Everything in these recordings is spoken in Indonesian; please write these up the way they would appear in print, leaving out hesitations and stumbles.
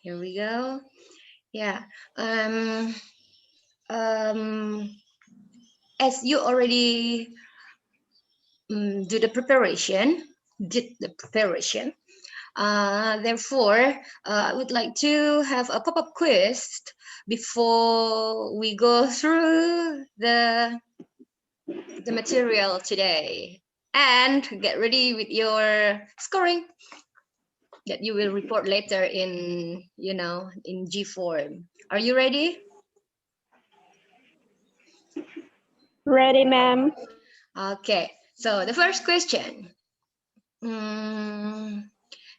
Here we go. Yeah. As you already did the preparation, therefore, I would like to have a pop-up quiz before we go through the material today. And get ready with your scoring that you will report later in, in G form. Are you ready? Ready, ma'am. Okay, so the first question.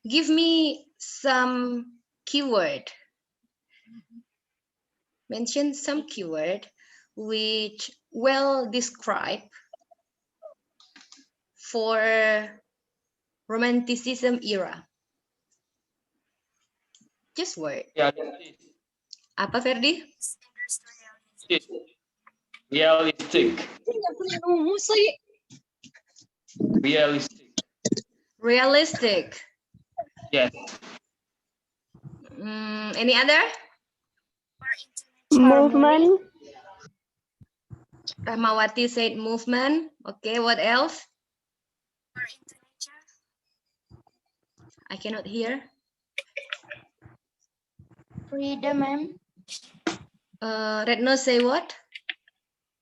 Give me some keyword. Mention some keyword which well describe for Romanticism era. Just word. Apa, Ferdi? Realistic. Realistic. Realistic. Yes. Any other? Movement. Rahmawati said movement. Okay, what else? I cannot hear. Freedom, ma'am. Retno say what?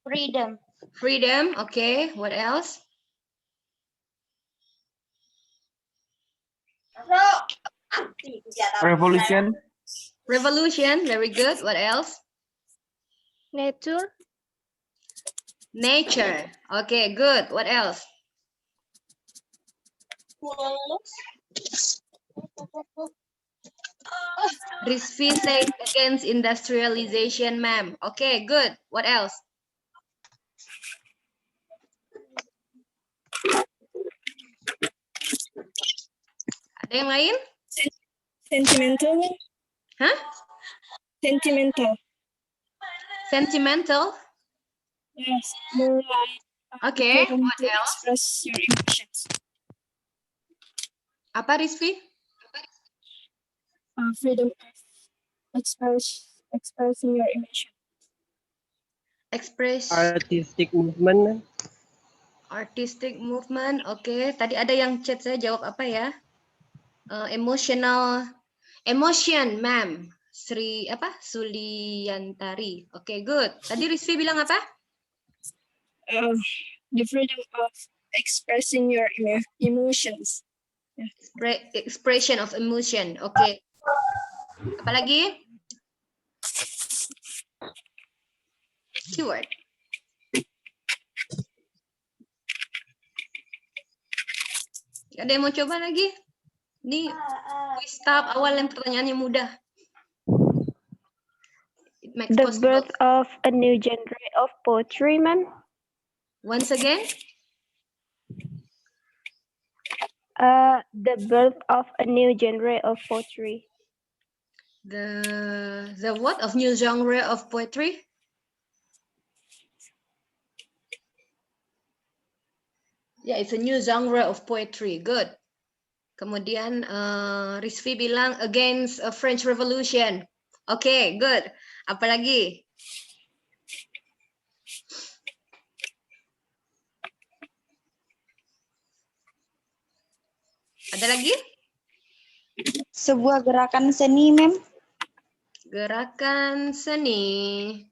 Freedom. Freedom. Okay, what else? Revolution. Revolution. Very good. What else? Nature. Nature. Okay, good. What else? Rizvi said against industrialization, ma'am. Okay, good. What else? Ada yang lain? Sentimental. Hah? Sentimental. Sentimental? Yes. More like. Okay, what to else? Express your emotions. Apa, Rizvi? Freedom of expressing your emotion. Express. Artistic movement. Artistic movement. Oke, tadi ada yang chat, saya jawab apa ya? Emotional. Emotion, ma'am. Sri apa? Suliantari. Oke, good. Tadi Rizvi bilang apa? The freedom of expressing your emotions. Expression of emotion. Oke. Apa lagi? Keyword. Ada yang mau coba lagi? Ini quiz tahap awal yang pertanyaannya mudah. The birth of a new genre of poetry, ma'am. Once again? The birth of a new genre of poetry. The what of new genre of poetry? Yeah, it's a new genre of poetry. Good. Kemudian Rizvi bilang against a French Revolution. Oke, okay, good. Apalagi? Ada lagi? Sebuah gerakan seni, ma'am. Gerakan seni.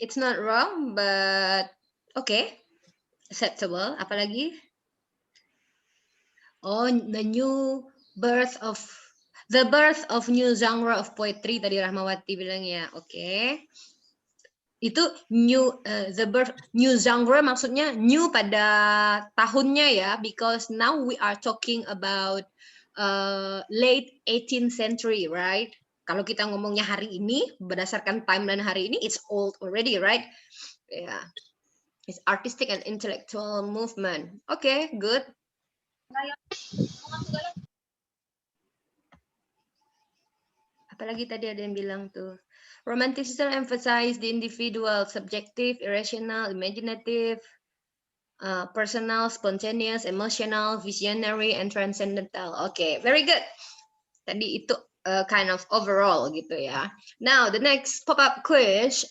It's not wrong, but okay. Acceptable. Apalagi? Oh, the birth of new genre of poetry tadi Rahmawati bilang ya. Oke. Okay. Itu new genre maksudnya new pada tahunnya ya, because now we are talking about late 18th century, right? Kalau kita ngomongnya hari ini berdasarkan timeline hari ini, it's old already, right? Yeah. It's artistic and intellectual movement. Okay, good. Apalagi tadi ada yang bilang tuh. Romanticism emphasize the individual, subjective, irrational, imaginative, personal, spontaneous, emotional, visionary, and transcendental. Okay, very good. Tadi itu kind of overall gitu ya. Now the next pop-up quiz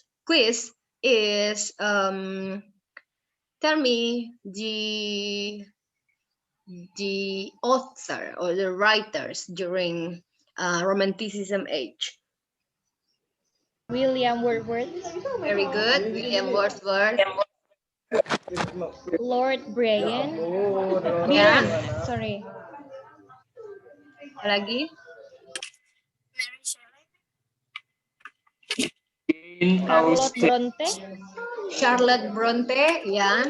is tell me the author or the writers during Romanticism age. William Wordsworth, Very good, William Wordsworth. Lord Byron, Ya, sorry, apa lagi? Jane Charlotte Austen. Bronte, Charlotte Bronte, ya.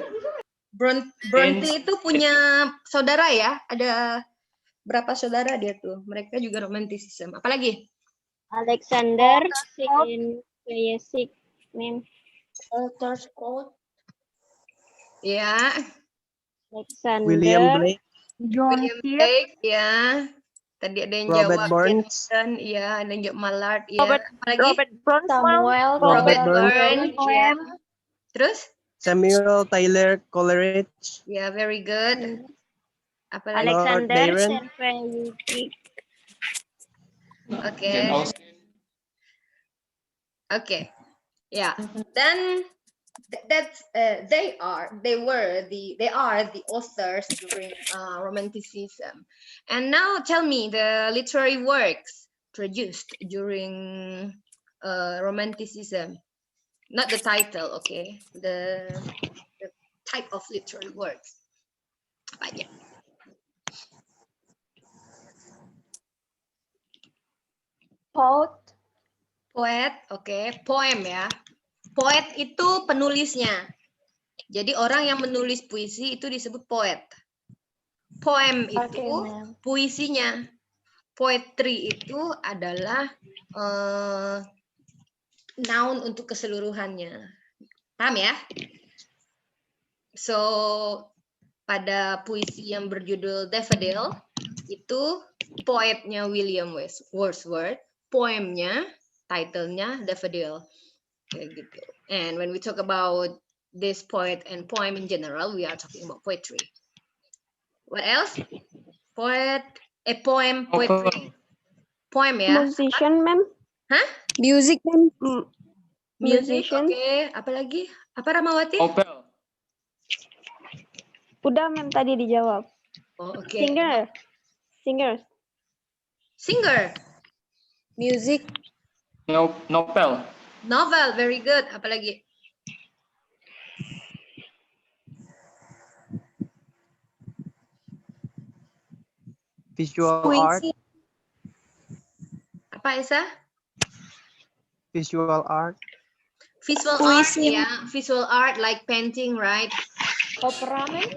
Bronte itu punya saudara ya? Ada berapa saudara dia tuh? Mereka juga romanticism. Apalagi? Alexander Kreyesik, ma'am. Walter Scott. Ya, Alexander. William Blake, William Blake, ya. Tadi ada yang Robert jawab Burns. Jefferson, ya. Ada yang jawab Mallard, ya. Apalagi? Robert Burns, ma'am. Samuel Robert Burns. Burns, ya. Terus? Samuel Tyler Coleridge, Ya, very good. Apalagi? Lord Alexander Byron. Kreyesik. Oke. Jane Austen. Okay, yeah. Then they are the authors during Romanticism. And now tell me the literary works produced during Romanticism. Not the title, okay? The type of literary works. Apa aja? Poet, oke. Poem ya. Poet itu penulisnya. Jadi orang yang menulis puisi itu disebut poet. Poem itu puisinya. Poetry itu adalah noun untuk keseluruhannya. Paham ya? So, pada puisi yang berjudul Daffodil, itu poetnya William Wordsworth, poemnya, titlenya Daffodil. Kayak gitu. And when we talk about this poet and poem in general, we are talking about poetry. What else? Poem, poetry. Poem ya. Musician, ma'am. Hah? Music, ma'am. Music, Musician. oke. Apa lagi? Apa Ramawati? Opel. Udah, ma'am, tadi dijawab. Oh, oke. Singer. Singers. Singer. Music. Novel. Novel, very good. Apa lagi? Visual art, Apa Esa? visual art, Visual art, ya. Visual art like painting, right? opera, ma'am,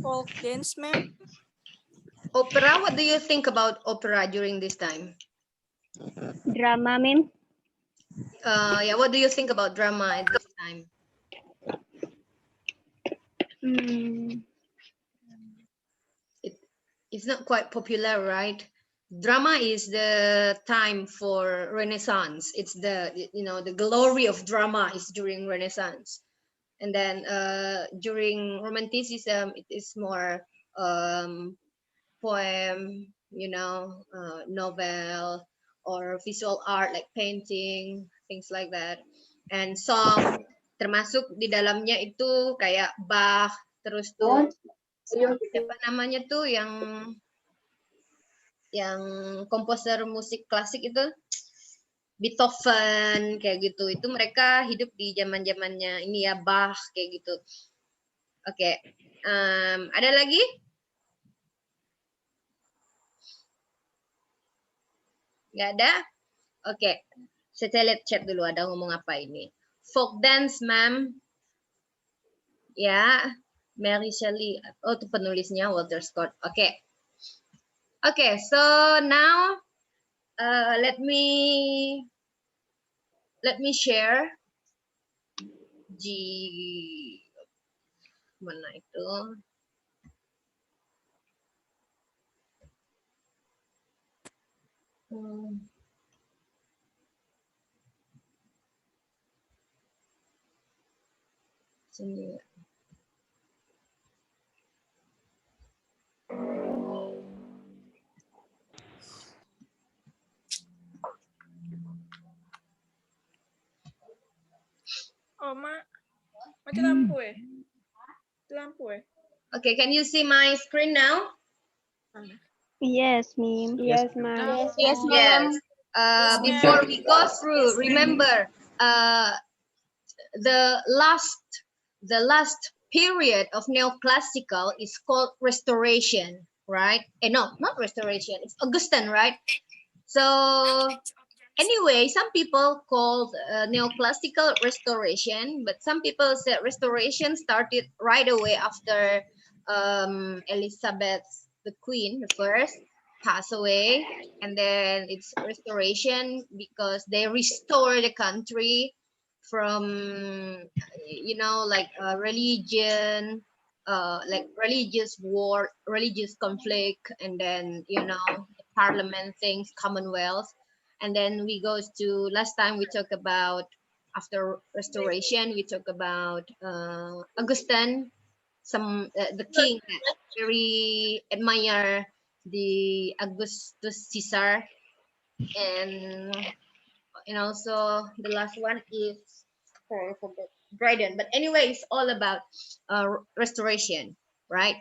Folk dance, ma'am. Opera, what do you think about opera during this time? Drama, ma'am. Yeah, what do you think about drama at this time? It's not quite popular, right? Drama is the time for Renaissance. It's the glory of drama is during Renaissance. And then during Romanticism, it is more poem, novel, or visual art like painting, things like that. And song, termasuk di dalamnya itu kayak Bach, terus tuh siapa namanya tuh yang komposer musik klasik itu Beethoven kayak gitu. Itu mereka hidup di zaman-zamannya ini ya Bach kayak gitu. Oke. Ada lagi? Nggak ada? Oke. Saya lihat chat dulu ada ngomong apa ini. Folk dance, ma'am. Ya, Mary Shelley. Oh, itu penulisnya Walter Scott. Oke. Oke, so now let me share di mana itu? Sini. Oh, mati lampu ya? Lampu ya? Okay, can you see my screen now? Yes, ma'am. Yes, Yes, Yes. ma'am. Before we go through, remember the last period of neoclassical is called Restoration, right? No, not Restoration. It's Augustan, right? So anyway, some people call neoclassical Restoration, but some people say Restoration started right away after Elizabeth the Queen, the first, passed away, and then it's Restoration because they restore the country from, like religion, like religious war, religious conflict, and then parliament things, Commonwealth. And then we goes to last time we talked about after Restoration, we talk about Augustine, the king that very admire the Augustus Caesar, and also the last one is for Dryden. But anyway, it's all about Restoration, right?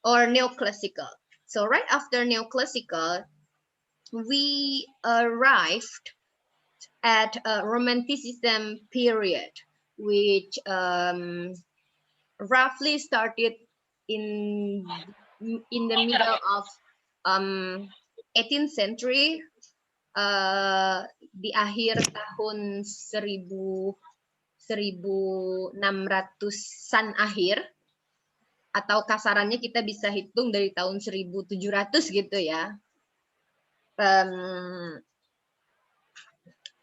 Or neoclassical. So right after neoclassical, we arrived at a Romanticism period, which roughly started in the middle of 18th century, di akhir tahun 1600-an akhir, atau kasarannya kita bisa hitung dari tahun 1700 gitu ya.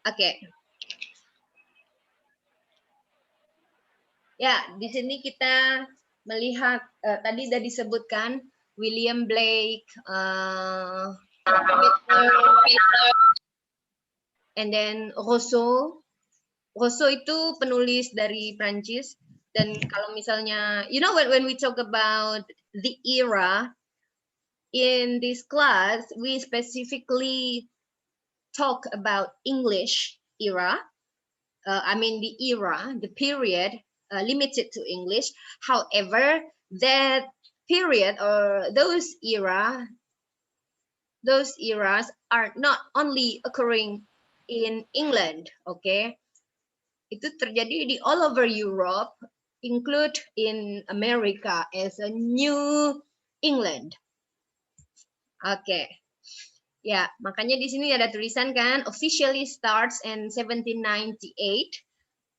Oke. Ya, di sini kita melihat tadi sudah disebutkan William Blake, and then Rousseau. Rousseau itu penulis dari Prancis, dan kalau misalnya when we talk about the era in this class, we specifically talk about English era. I mean the era, the period limited to English. However, that period or those eras are not only occurring in England, okay? Itu terjadi di all over Europe, include in America as a New England. Oke. Ya, makanya di sini ada tulisan kan, officially starts in 1798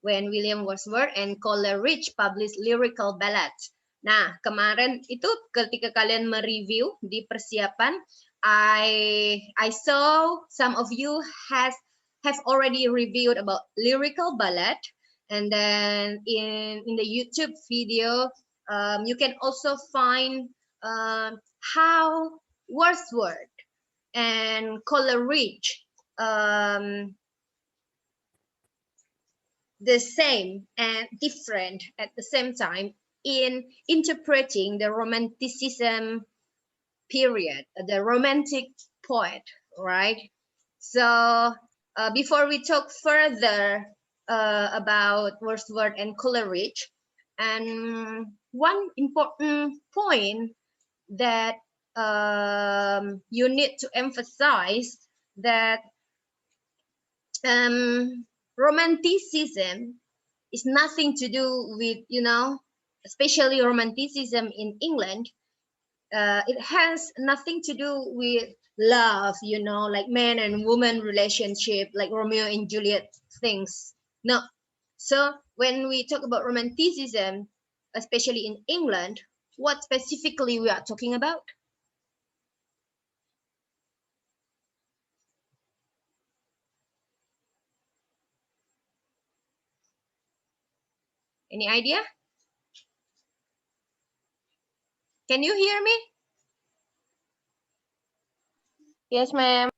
when William Wordsworth and Coleridge published lyrical ballads. Nah, kemarin itu ketika kalian mereview di persiapan, I saw some of you have already reviewed about lyrical ballad, and then in the YouTube video, you can also find how Wordsworth and Coleridge the same and different at the same time in interpreting the Romanticism period, the Romantic poet, right? So before we talk further about Wordsworth and Coleridge, and one important point that you need to emphasize that Romanticism is nothing to do with, especially Romanticism in England. It has nothing to do with love, like man and woman relationship, like Romeo and Juliet things. No. So when we talk about Romanticism, especially in England, what specifically we are talking about? Any idea? Can you hear me? Yes, ma'am.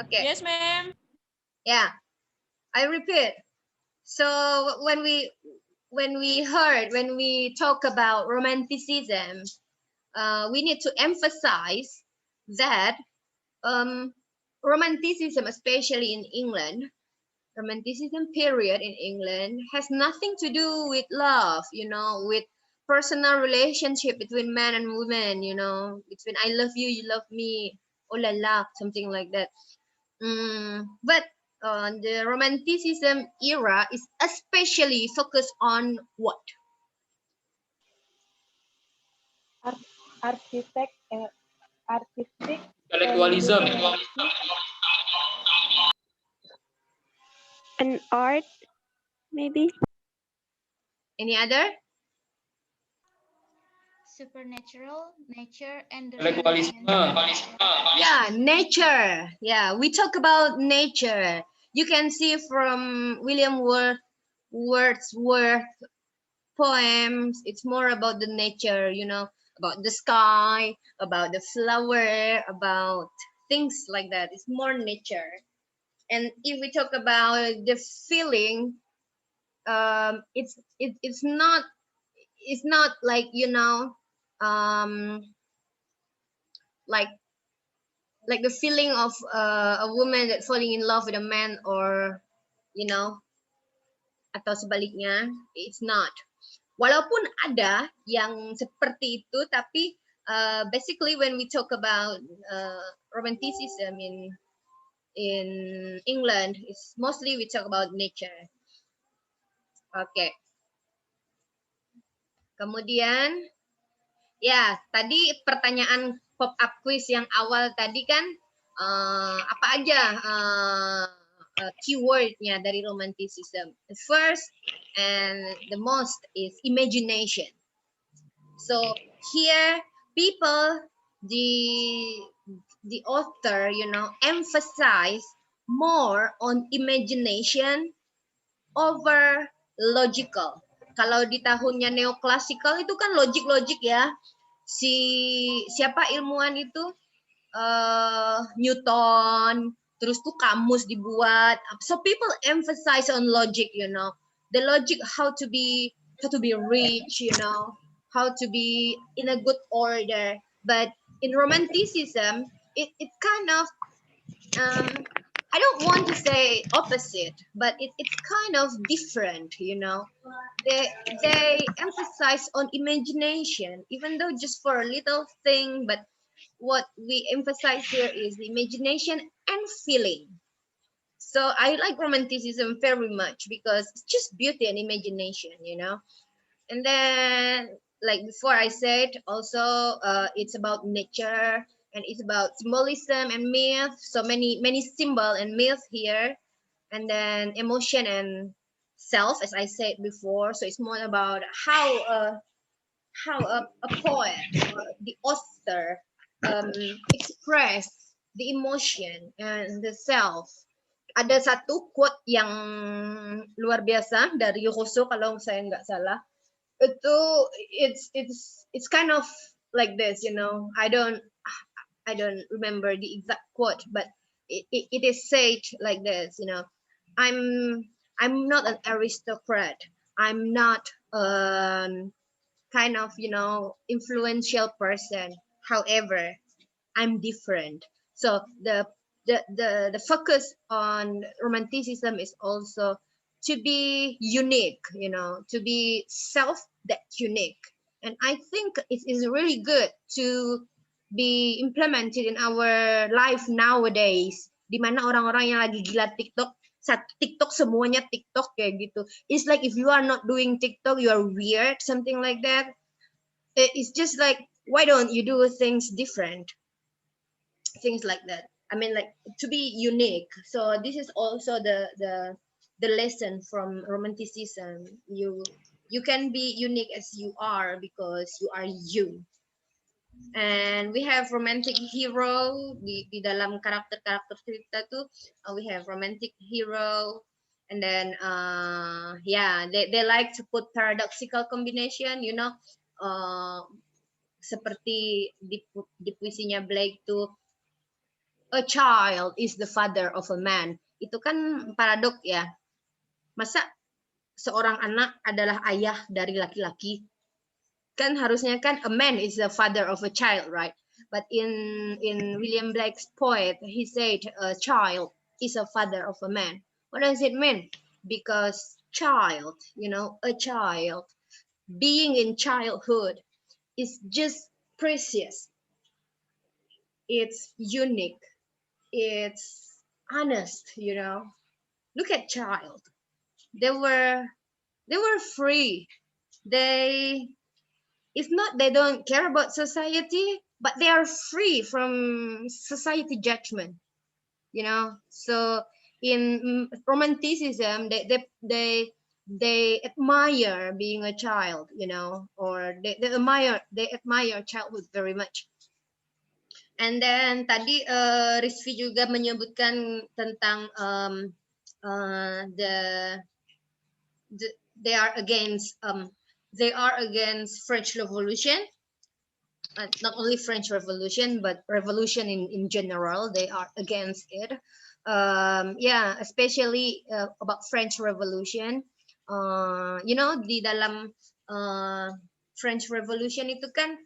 Okay. Yes, ma'am. Yeah, I repeat. So when we talk about Romanticism, we need to emphasize that Romanticism, especially in England, Romanticism period in England has nothing to do with love, with personal relationship between man and woman, between I love you, you love me, oh la la, something like that. But the Romanticism era is especially focused on what? Artistic Intellectualism. And art, maybe. Any other? Supernatural, nature, and the Intellectualism. Yeah, nature. Yeah, we talk about nature. You can see from William Wordsworth poems, it's more about the nature, about the sky, about the flower, about things like that. It's more nature. And if we talk about the feeling, it's not like like the feeling of a woman that falling in love with a man, or atau sebaliknya. It's not. Walaupun ada yang seperti itu, tapi basically when we talk about romanticism in England, it's mostly we talk about nature. Okay. Kemudian ya, tadi pertanyaan pop-up quiz yang awal tadi kan apa aja keywordnya dari romanticism. The first and the most is imagination. So here people, the author, emphasize more on imagination over logical. Kalau di tahunnya neoklasikal itu kan logik ya. Siapa ilmuwan itu? Newton, terus tuh kamus dibuat. So people emphasize on logic, the logic, how to be rich, how to be in a good order. But in romanticism, it kind of I don't want to say opposite, but it's kind of different, They emphasize on imagination, even though just for a little thing, but what we emphasize here is the imagination and feeling. So I like romanticism very much because it's just beauty and imagination, And then, like before I said, also it's about nature, and it's about symbolism and myth. So many symbol and myth here, and then emotion and self, as I said before. So it's more about how a poet, the author, express the emotion and the self. Ada satu quote yang luar biasa dari Rousseau kalau saya nggak salah. It's kind of like this, I don't remember the exact quote, but it is said like this, I'm not an aristocrat, I'm not kind of influential person, however I'm different. So the focus on romanticism is also to be unique, to be self that unique. And I think it is really good to be implemented in our life nowadays, di mana orang-orang yang lagi gila TikTok semuanya TikTok kayak gitu. It's like if you are not doing TikTok, you are weird, something like that. It's just like, why don't you do things different? Things like that. I mean, like, to be unique. So this is also the lesson from romanticism. You can be unique as you are because you are you. And we have romantic hero di dalam karakter cerita tuh. We have romantic hero, and then they like to put paradoxical combination, seperti di puisinya Blake tuh, a child is the father of a man. Itu kan paradok ya. Masa seorang anak adalah ayah dari laki-laki? Kan harusnya kan a man is the father of a child, right? But in William Blake's poet, he said a child is a father of a man. What does it mean? Because child, a child, being in childhood is just precious. It's unique. It's honest, Look at child. They were free. It's not they don't care about society, but they are free from society judgment, So in romanticism, they admire being a child, or they admire childhood very much. And then tadi Rizvi juga menyebutkan tentang they are against French Revolution. Not only French Revolution, but revolution in general, they are against it. Especially about French Revolution. Di dalam French Revolution itu kan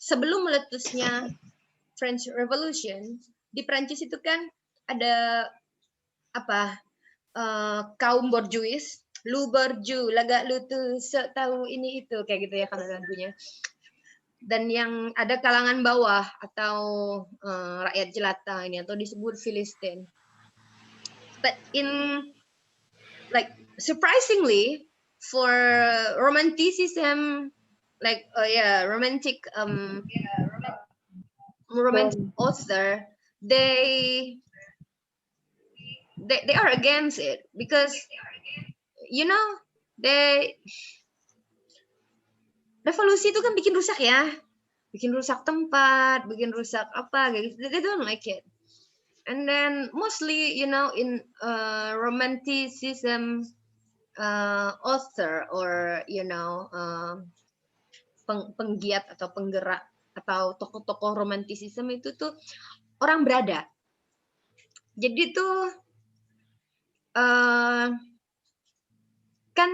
sebelum meletusnya French Revolution di Prancis itu kan ada kaum borjuis, lu borju, laga lu tuh tahu ini itu kayak gitu ya kalau lagunya. Dan yang ada kalangan bawah atau rakyat jelata ini atau disebut Filistin. But surprisingly for romanticism, romantic author, they are against it because revolusi itu kan bikin rusak ya, bikin rusak tempat, bikin rusak apa gitu. They don't like it. And then mostly, in romanticism author or penggiat atau penggerak atau tokoh-tokoh romanticism itu tuh orang berada. Jadi tuh kan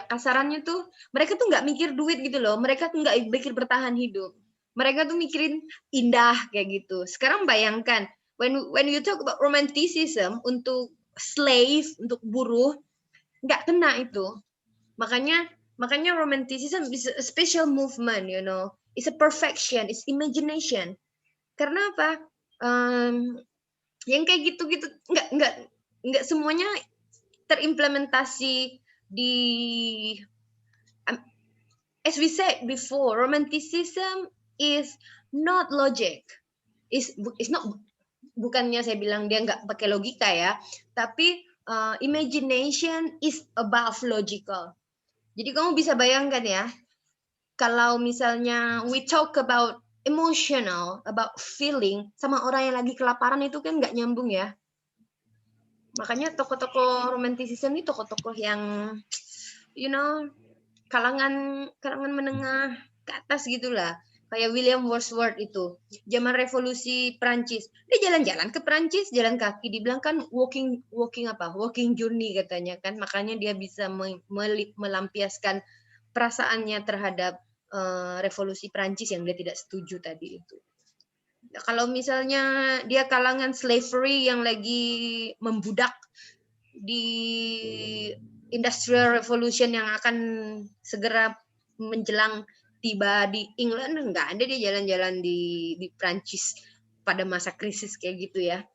kasarannya tuh mereka tuh nggak mikir duit gitu loh, mereka tuh nggak mikir bertahan hidup, mereka tuh mikirin indah kayak gitu. Sekarang bayangkan when you talk about romanticism untuk slave, untuk buruh, nggak kena itu. Makanya romanticism is a special movement, it's a perfection, it's imagination. Karena apa? Yang kayak gitu-gitu nggak semuanya terimplementasi di as we said before, romanticism is not logic. It's not, bukannya saya bilang dia nggak pakai logika ya, tapi imagination is above logical. Jadi kamu bisa bayangkan ya, kalau misalnya we talk about emotional, about feeling, sama orang yang lagi kelaparan itu kan nggak nyambung ya. Makanya tokoh-tokoh romanticism ini tokoh-tokoh yang kalangan menengah ke atas gitulah. Kayak William Wordsworth itu, zaman revolusi Prancis, dia jalan-jalan ke Prancis, jalan kaki, dibilang kan walking journey katanya kan, makanya dia bisa melampiaskan perasaannya terhadap revolusi Prancis yang dia tidak setuju tadi itu. Kalau misalnya dia kalangan slavery yang lagi membudak di industrial revolution yang akan segera menjelang tiba di England, nggak ada dia jalan-jalan di Prancis pada masa krisis kayak gitu ya.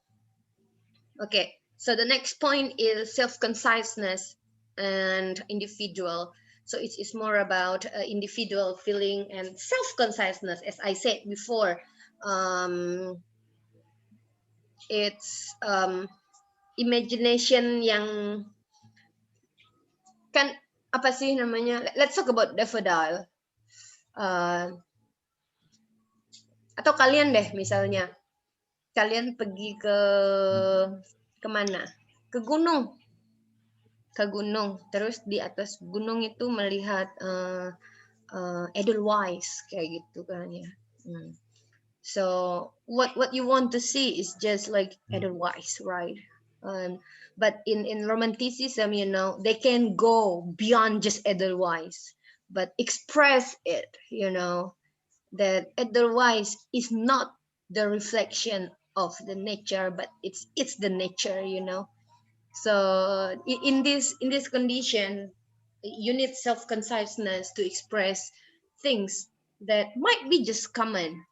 Okay, so the next point is self-conciseness and individual. So it's more about individual feeling and self-conciseness, as I said before. It's imagination yang kan apa sih namanya? Let's talk about daffodil. Atau kalian deh misalnya, kalian pergi ke mana? Ke gunung, terus di atas gunung itu melihat Edelweiss kayak gitu kan ya. So what you want to see is just like Edelweiss, right? But in romanticism, they can go beyond just Edelweiss, but express it, that Edelweiss is not the reflection of the nature, but it's the nature, you know. So in this condition, you need self-consciousness to express things that might be just common,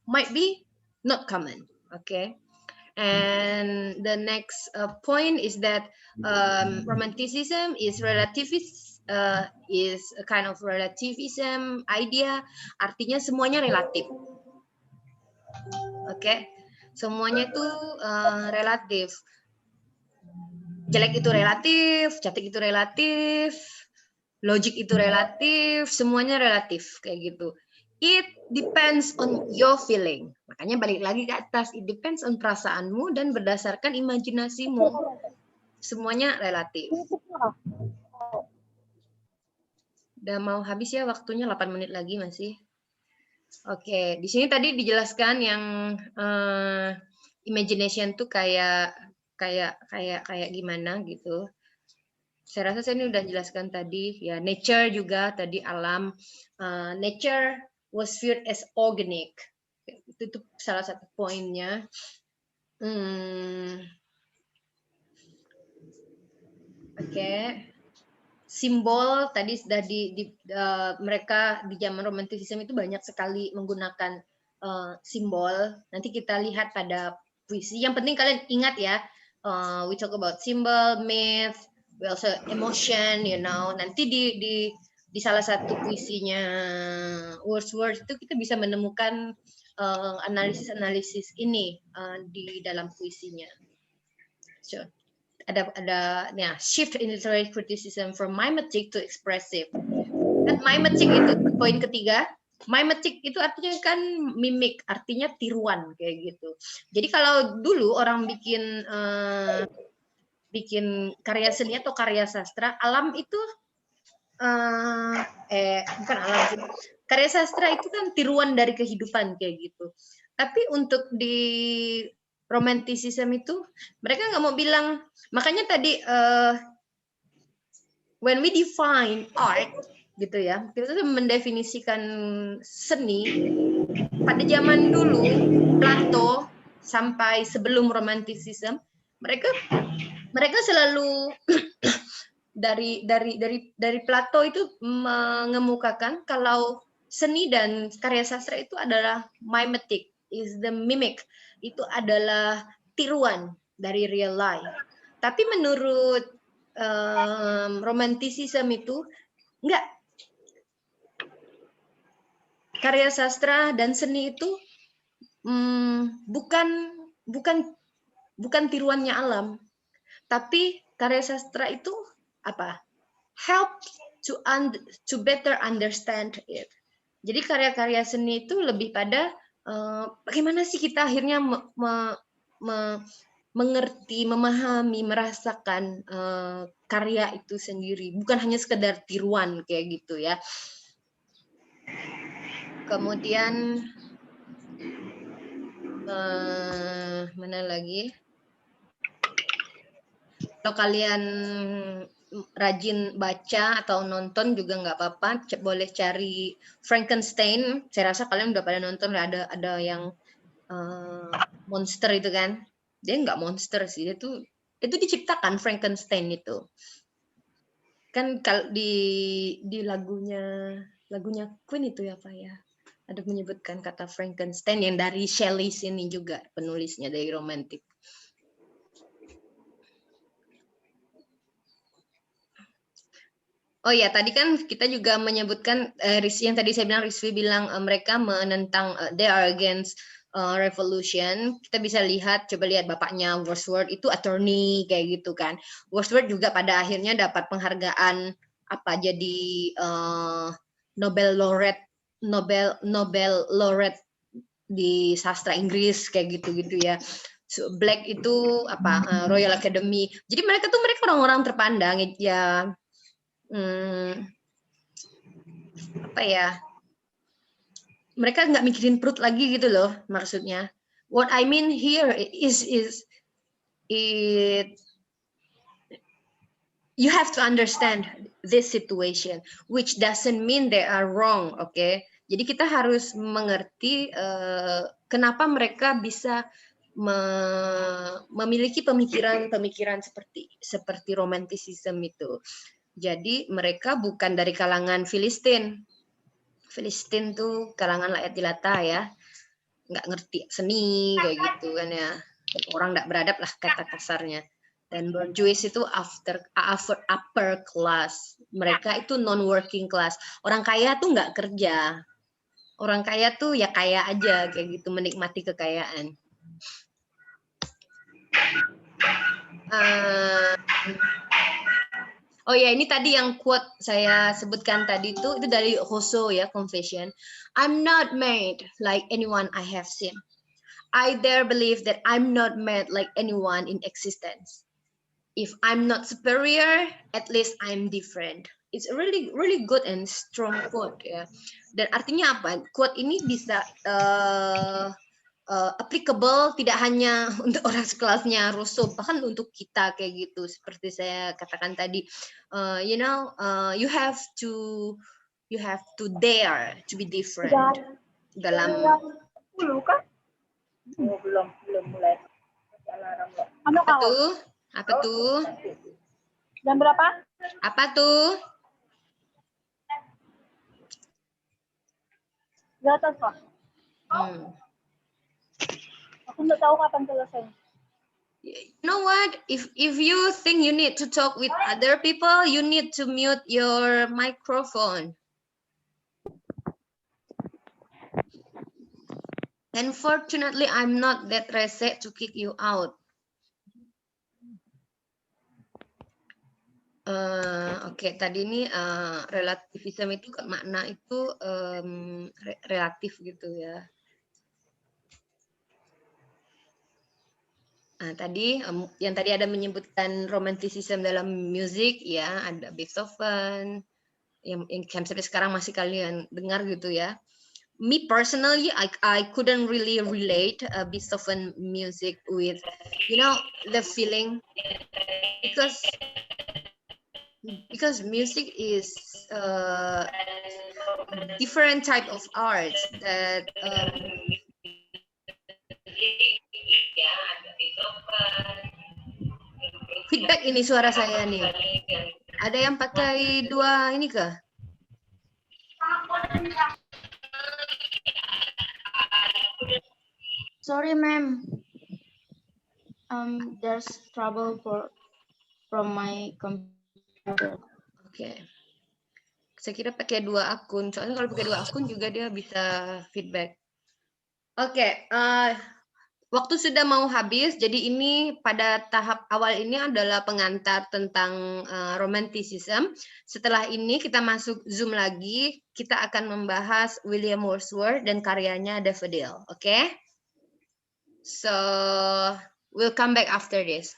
might be not common. Okay. And the next point is that romanticism is relativist, is a kind of relativism idea. Artinya semuanya relatif. Oke, semuanya itu relatif. Jelek itu relatif, cantik itu relatif, logik itu relatif, semuanya relatif kayak gitu. It depends on your feeling. Makanya balik lagi ke atas, it depends on perasaanmu dan berdasarkan imajinasimu. Semuanya relatif. Udah mau habis ya waktunya, 8 menit lagi masih. Oke, di sini tadi dijelaskan yang imagination tuh kayak gimana gitu. Saya rasa saya ini udah jelaskan tadi ya, nature juga tadi, alam. Nature was viewed as organic. Itu tuh salah satu poinnya. Oke. Simbol tadi sudah mereka di zaman romantisisme itu banyak sekali menggunakan simbol. Nanti kita lihat pada puisi. Yang penting kalian ingat ya, we talk about symbol, myth, we also emotion, you know. Nanti di salah satu puisinya Wordsworth itu kita bisa menemukan analisis ini di dalam puisinya. So, ada ya, shift in literary criticism from mimetic to expressive. Dan mimetic itu poin ketiga. Mimetic itu artinya kan mimik, artinya tiruan kayak gitu. Jadi kalau dulu orang bikin karya seni atau karya sastra, alam itu bukan alam sih. Karya sastra itu kan tiruan dari kehidupan kayak gitu. Tapi untuk di romanticism itu mereka nggak mau bilang, makanya tadi when we define art gitu ya, kita tuh mendefinisikan seni pada zaman dulu, Plato sampai sebelum romanticism, mereka selalu dari Plato itu mengemukakan kalau seni dan karya sastra itu adalah mimetic, is the mimic, itu adalah tiruan dari real life. Tapi menurut romanticism itu enggak. Karya sastra dan seni itu bukan tiruannya alam, tapi karya sastra itu apa? Help to better understand it. Jadi karya-karya seni itu lebih pada bagaimana sih kita akhirnya mengerti, memahami, merasakan karya itu sendiri, bukan hanya sekedar tiruan kayak gitu ya. Kemudian mana lagi? Kalau kalian rajin baca atau nonton juga nggak apa-apa, boleh cari Frankenstein. Saya rasa kalian udah pada nonton, ada yang monster itu kan. Dia nggak monster sih, itu diciptakan Frankenstein itu. Kan kalau di lagunya Queen itu ya Pak ya, ada menyebutkan kata Frankenstein yang dari Shelley sini juga, penulisnya dari romantik. Oh ya, tadi kan kita juga menyebutkan yang tadi saya bilang, Rizvi bilang mereka menentang, they are against revolution. Kita bisa lihat, coba lihat bapaknya Wordsworth itu attorney kayak gitu kan. Wordsworth juga pada akhirnya dapat penghargaan apa, jadi Nobel laureate di sastra Inggris kayak gitu ya. So, Black itu apa, Royal Academy. Jadi mereka orang-orang terpandang ya. Apa ya, mereka nggak mikirin perut lagi gitu loh maksudnya. What I mean here is you have to understand this situation, which doesn't mean they are wrong, okay? Jadi kita harus mengerti kenapa mereka bisa memiliki pemikiran-pemikiran seperti romanticism itu. Jadi mereka bukan dari kalangan Filistin. Filistin tuh kalangan rakyat jelata ya, nggak ngerti seni kayak gitu kan ya. Orang nggak beradab lah kata kasarnya. Dan Jewish itu upper class. Mereka itu non-working class. Orang kaya tuh nggak kerja. Orang kaya tuh ya kaya aja kayak gitu, menikmati kekayaan. Oh ya, ini tadi yang quote saya sebutkan tadi itu dari Rousseau ya, Confession. I'm not made like anyone I have seen. I dare believe that I'm not made like anyone in existence. If I'm not superior, at least I'm different. It's a really good and strong quote ya. Dan artinya apa? Quote ini bisa applicable tidak hanya untuk orang sekelasnya Rousseau, bahkan untuk kita kayak gitu. Seperti saya katakan tadi, you have to dare to be different dalam. Belum mulai. Apa tuh? Jam berapa? Apa tuh? Di atas, Pak. Aku nggak tahu kapan selesai. You know what? If you think you need to talk with other people, you need to mute your microphone. Unfortunately, I'm not that rese to kick you out. Oke, tadi ini relativism itu makna itu relatif gitu ya. Nah, tadi yang tadi ada menyebutkan romanticism dalam musik ya, ada Beethoven yang sampai sekarang masih kalian dengar gitu ya. Me personally, I couldn't really relate Beethoven music with, the feeling, because music is different type of art that feedback ini suara saya nih. Ada yang pakai dua ini kah? Sorry, ma'am. There's trouble from my computer. Oke. Saya kira pakai dua akun. Soalnya kalau pakai dua akun juga dia bisa feedback. Oke. Waktu sudah mau habis. Jadi ini pada tahap awal ini adalah pengantar tentang romanticism. Setelah ini kita masuk Zoom lagi. Kita akan membahas William Wordsworth dan karyanya Daffodil. Oke? So, we'll come back after this.